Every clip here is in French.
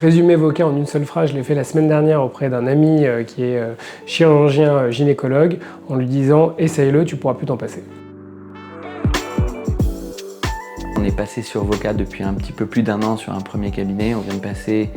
Résumé Voca en une seule phrase, je l'ai fait la semaine dernière auprès d'un ami qui est chirurgien gynécologue en lui disant « essaye-le, tu pourras plus t'en passer ». On est passé sur Voca depuis un petit peu plus d'1 an sur un premier cabinet. On vient de passer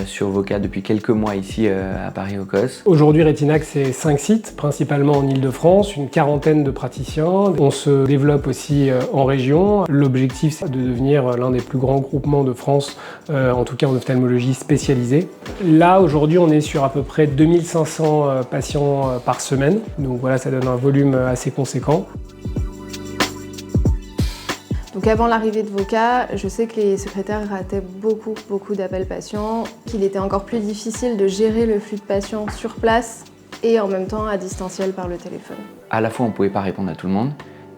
sur Voca depuis quelques mois ici à Paris-Ocos. Aujourd'hui, Retinax, c'est 5 sites, principalement en Ile-de-France, une quarantaine de praticiens. On se développe aussi en région. L'objectif, c'est de devenir l'un des plus grands groupements de France, en tout cas en ophtalmologie spécialisée. Là, aujourd'hui, on est sur à peu près 2500 patients par semaine. Donc voilà, ça donne un volume assez conséquent. Donc avant l'arrivée de Voca, je sais que les secrétaires rataient beaucoup d'appels patients, qu'il était encore plus difficile de gérer le flux de patients sur place et en même temps à distanciel par le téléphone. À la fois, on ne pouvait pas répondre à tout le monde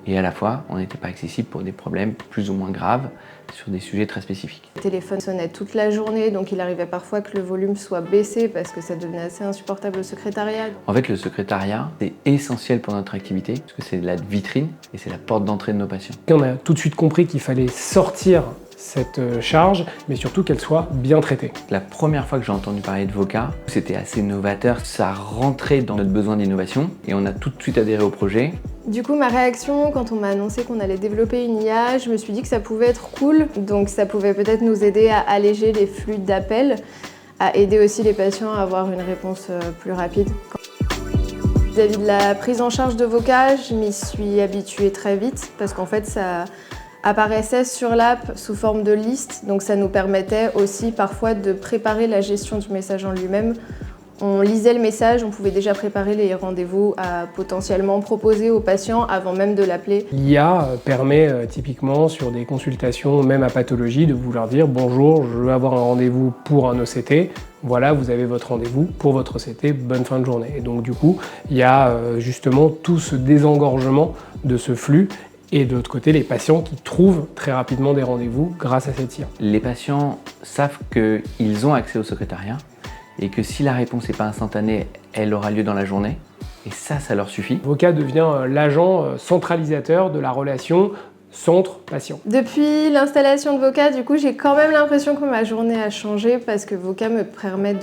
et à la fois, on n'était pas accessible pour des problèmes plus ou moins graves sur des sujets très spécifiques. Le téléphone sonnait toute la journée, donc il arrivait parfois que le volume soit baissé parce que ça devenait assez insupportable au secrétariat. En fait, le secrétariat, c'est essentiel pour notre activité parce que c'est la vitrine et c'est la porte d'entrée de nos patients. On a tout de suite compris qu'il fallait sortir cette charge, mais surtout qu'elle soit bien traitée. La première fois que j'ai entendu parler de Voca, c'était assez novateur, ça rentrait dans notre besoin d'innovation et on a tout de suite adhéré au projet. Du coup, ma réaction quand on m'a annoncé qu'on allait développer une IA, je me suis dit que ça pouvait être cool, donc ça pouvait peut-être nous aider à alléger les flux d'appels, à aider aussi les patients à avoir une réponse plus rapide. Vis-à-vis de la prise en charge de Voca, je m'y suis habituée très vite parce qu'en fait ça apparaissait sur l'app sous forme de liste, donc ça nous permettait aussi parfois de préparer la gestion du message en lui-même. On lisait le message, on pouvait déjà préparer les rendez-vous à potentiellement proposer aux patients avant même de l'appeler. L'IA permet typiquement sur des consultations, même à pathologie, de vous leur dire « Bonjour, je veux avoir un rendez-vous pour un OCT. Voilà, vous avez votre rendez-vous pour votre OCT, bonne fin de journée ». Et donc du coup, il y a justement tout ce désengorgement de ce flux. Et de l'autre côté, les patients qui trouvent très rapidement des rendez-vous grâce à cette IA. Les patients savent qu'ils ont accès au secrétariat et que si la réponse n'est pas instantanée, elle aura lieu dans la journée. Et ça leur suffit. Voca devient l'agent centralisateur de la relation centre-patient. Depuis l'installation de Voca, du coup, j'ai quand même l'impression que ma journée a changé parce que Voca me permet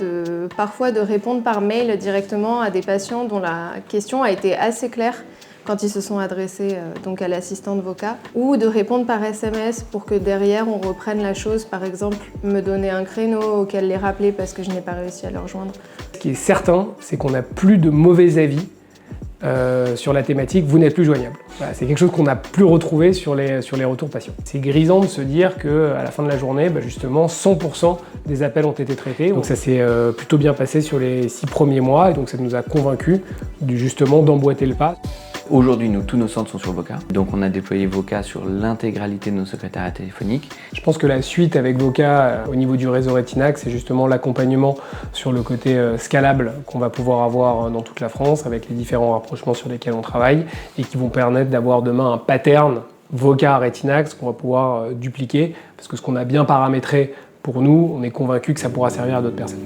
parfois de répondre par mail directement à des patients dont la question a été assez claire quand ils se sont adressés donc à l'assistante Voca, ou de répondre par SMS pour que derrière on reprenne la chose, par exemple me donner un créneau auquel les rappeler parce que je n'ai pas réussi à leur joindre. Ce qui est certain, c'est qu'on n'a plus de mauvais avis sur la thématique « vous n'êtes plus joignable ». Voilà, c'est quelque chose qu'on n'a plus retrouvé sur les retours patients. C'est grisant de se dire qu'à la fin de la journée, justement 100% des appels ont été traités. Donc ça s'est plutôt bien passé sur les 6 premiers mois et donc ça nous a convaincus justement d'emboîter le pas. Aujourd'hui, tous nos centres sont sur Voca. Donc on a déployé Voca sur l'intégralité de nos secrétariats téléphoniques. Je pense que la suite avec Voca au niveau du réseau Retinax, c'est justement l'accompagnement sur le côté scalable qu'on va pouvoir avoir dans toute la France avec les différents rapprochements sur lesquels on travaille et qui vont permettre d'avoir demain un pattern Voca Retinax qu'on va pouvoir dupliquer parce que ce qu'on a bien paramétré pour nous, on est convaincu que ça pourra servir à d'autres personnes.